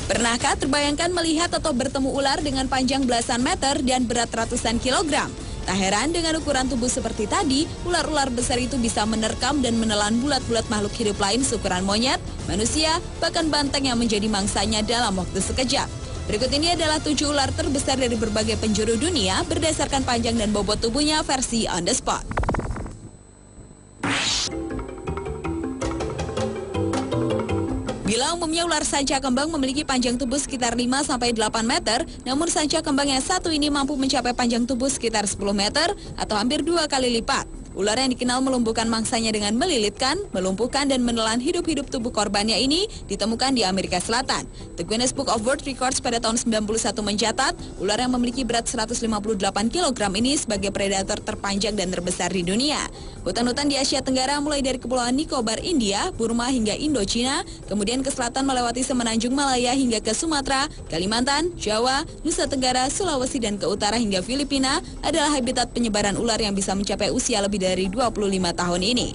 Pernahkah terbayangkan melihat atau bertemu ular dengan panjang belasan meter dan berat ratusan kilogram? Tak heran dengan ukuran tubuh seperti tadi, ular-ular besar itu bisa menerkam dan menelan bulat-bulat makhluk hidup lain seukuran monyet, manusia, bahkan banteng yang menjadi mangsanya dalam waktu sekejap. Berikut ini adalah 7 ular terbesar dari berbagai penjuru dunia berdasarkan panjang dan bobot tubuhnya versi on the spot. Bila umumnya ular sanca kembang memiliki panjang tubuh sekitar 5-8 meter, namun sanca kembang yang satu ini mampu mencapai panjang tubuh sekitar 10 meter atau hampir 2 kali lipat. Ular yang dikenal melumpuhkan mangsanya dengan melilitkan, melumpuhkan, dan menelan hidup-hidup tubuh korbannya ini ditemukan di Amerika Selatan. The Guinness Book of World Records pada tahun 91 mencatat, ular yang memiliki berat 158 kg ini sebagai predator terpanjang dan terbesar di dunia. Hutan-hutan di Asia Tenggara mulai dari Kepulauan Nicobar, India, Burma hingga Indochina, kemudian ke selatan melewati semenanjung Malaya hingga ke Sumatera, Kalimantan, Jawa, Nusa Tenggara, Sulawesi, dan ke utara hingga Filipina adalah habitat penyebaran ular yang bisa mencapai usia lebih dari 25 tahun ini.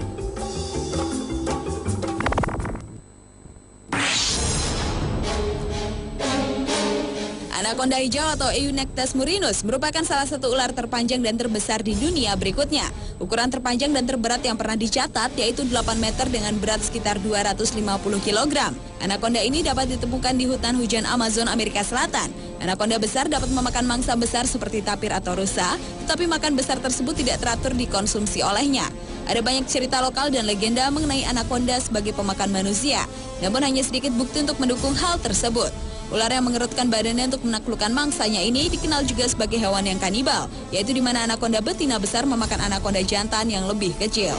Anaconda hijau atau Eunectes murinus merupakan salah satu ular terpanjang dan terbesar di dunia berikutnya. Ukuran terpanjang dan terberat yang pernah dicatat yaitu 8 meter dengan berat sekitar 250 kg. Anaconda ini dapat ditemukan di hutan hujan Amazon Amerika Selatan. Anaconda besar dapat memakan mangsa besar seperti tapir atau rusa, tetapi makan besar tersebut tidak teratur dikonsumsi olehnya. Ada banyak cerita lokal dan legenda mengenai anaconda sebagai pemakan manusia, namun hanya sedikit bukti untuk mendukung hal tersebut. Ular yang mengerutkan badannya untuk menaklukkan mangsanya ini dikenal juga sebagai hewan yang kanibal, yaitu di mana anaconda betina besar memakan anaconda jantan yang lebih kecil.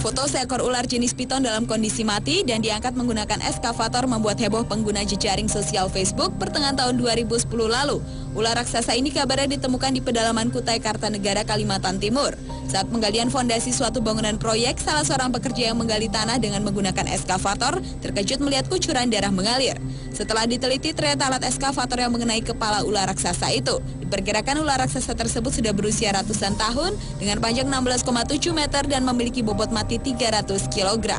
Foto seekor ular jenis piton dalam kondisi mati dan diangkat menggunakan eskavator membuat heboh pengguna jejaring sosial Facebook pertengahan tahun 2010 lalu. Ular raksasa ini kabarnya ditemukan di pedalaman Kutai Kartanegara, Kalimantan Timur. Saat penggalian fondasi suatu bangunan proyek, salah seorang pekerja yang menggali tanah dengan menggunakan eskavator terkejut melihat kucuran darah mengalir. Setelah diteliti, ternyata alat eskavator yang mengenai kepala ular raksasa itu. Diperkirakan ular raksasa tersebut sudah berusia ratusan tahun dengan panjang 16,7 meter dan memiliki bobot mati 300 kg.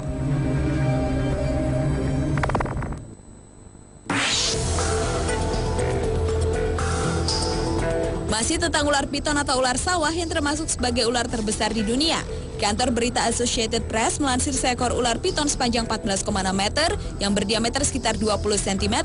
Masih tentang ular piton atau ular sawah yang termasuk sebagai ular terbesar di dunia. Kantor berita Associated Press melansir seekor ular piton sepanjang 14,6 meter yang berdiameter sekitar 20 cm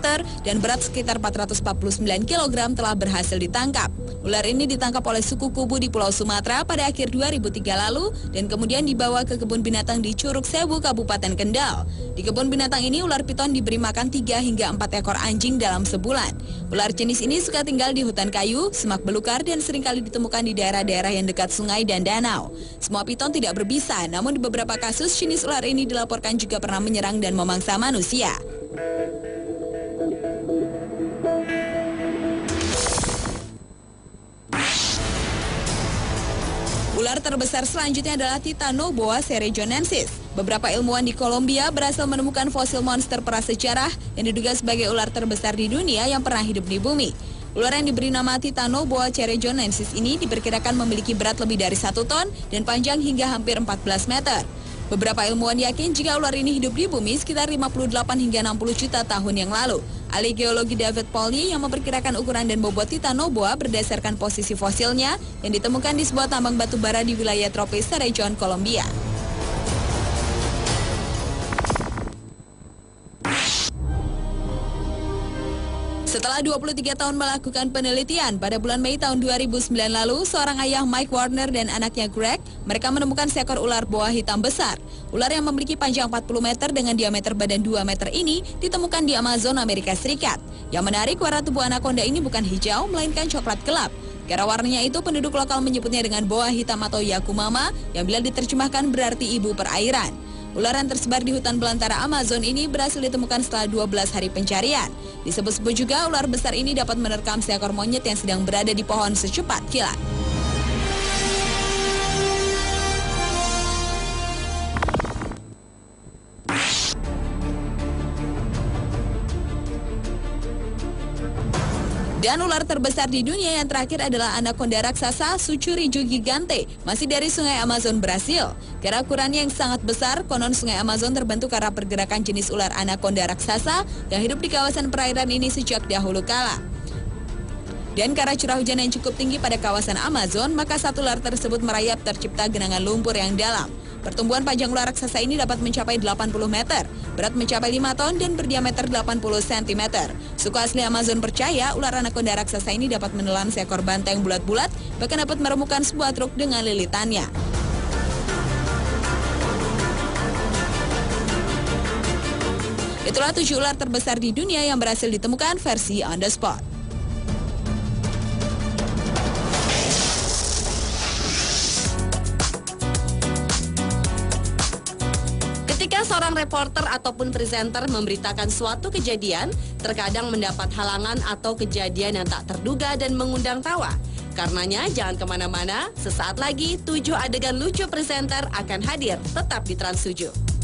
dan berat sekitar 449 kg telah berhasil ditangkap. Ular ini ditangkap oleh suku Kubu di Pulau Sumatera pada akhir 2003 lalu dan kemudian dibawa ke kebun binatang di Curug Sewu, Kabupaten Kendal. Di kebun binatang ini ular piton diberi makan 3 hingga 4 ekor anjing dalam sebulan. Ular jenis ini suka tinggal di hutan kayu, semak belukar dan seringkali ditemukan di daerah-daerah yang dekat sungai dan danau. Semua piton tidak berbisa, namun di beberapa kasus jenis ular ini dilaporkan juga pernah menyerang dan memangsa manusia. Ular terbesar selanjutnya adalah Titanoboa cerrejonensis. Beberapa ilmuwan di Kolombia berhasil menemukan fosil monster prasejarah yang diduga sebagai ular terbesar di dunia yang pernah hidup di bumi. Ular yang diberi nama Titanoboa cerrejonensis ini diperkirakan memiliki berat lebih dari 1 ton dan panjang hingga hampir 14 meter. Beberapa ilmuwan yakin jika ular ini hidup di bumi sekitar 58 hingga 60 juta tahun yang lalu. Ahli geologi David Polly yang memperkirakan ukuran dan bobot Titanoboa berdasarkan posisi fosilnya yang ditemukan di sebuah tambang batu bara di wilayah tropis Cerrejón, Kolombia. Setelah 23 tahun melakukan penelitian, pada bulan Mei tahun 2009 lalu, seorang ayah Mike Warner dan anaknya Greg, mereka menemukan seekor ular boa hitam besar. Ular yang memiliki panjang 40 meter dengan diameter badan 2 meter ini ditemukan di Amazon, Amerika Serikat. Yang menarik, warna tubuh anaconda ini bukan hijau, melainkan coklat gelap. Karena warnanya itu, penduduk lokal menyebutnya dengan boa hitam atau Yakumama, yang bila diterjemahkan berarti ibu perairan. Ular yang tersebar di hutan belantara Amazon ini berhasil ditemukan setelah 12 hari pencarian. Disebut-sebut juga ular besar ini dapat menerkam seekor monyet yang sedang berada di pohon secepat kilat. Dan ular terbesar di dunia yang terakhir adalah anaconda raksasa Sucuriju gigante, masih dari Sungai Amazon, Brasil. Karena ukurannya yang sangat besar, konon Sungai Amazon terbentuk karena pergerakan jenis ular anaconda raksasa yang hidup di kawasan perairan ini sejak dahulu kala. Dan karena curah hujan yang cukup tinggi pada kawasan Amazon, maka satu ular tersebut merayap tercipta genangan lumpur yang dalam. Pertumbuhan panjang ular raksasa ini dapat mencapai 80 meter, berat mencapai 5 ton dan berdiameter 80 cm. Suku asli Amazon percaya ular anaconda raksasa ini dapat menelan seekor banteng bulat-bulat, bahkan dapat meremukkan sebuah truk dengan lilitannya. Itulah 7 ular terbesar di dunia yang berhasil ditemukan versi on the spot. Ketika seorang reporter ataupun presenter memberitakan suatu kejadian, terkadang mendapat halangan atau kejadian yang tak terduga dan mengundang tawa. Karenanya jangan kemana-mana, sesaat lagi 7 adegan lucu presenter akan hadir tetap di Trans 7.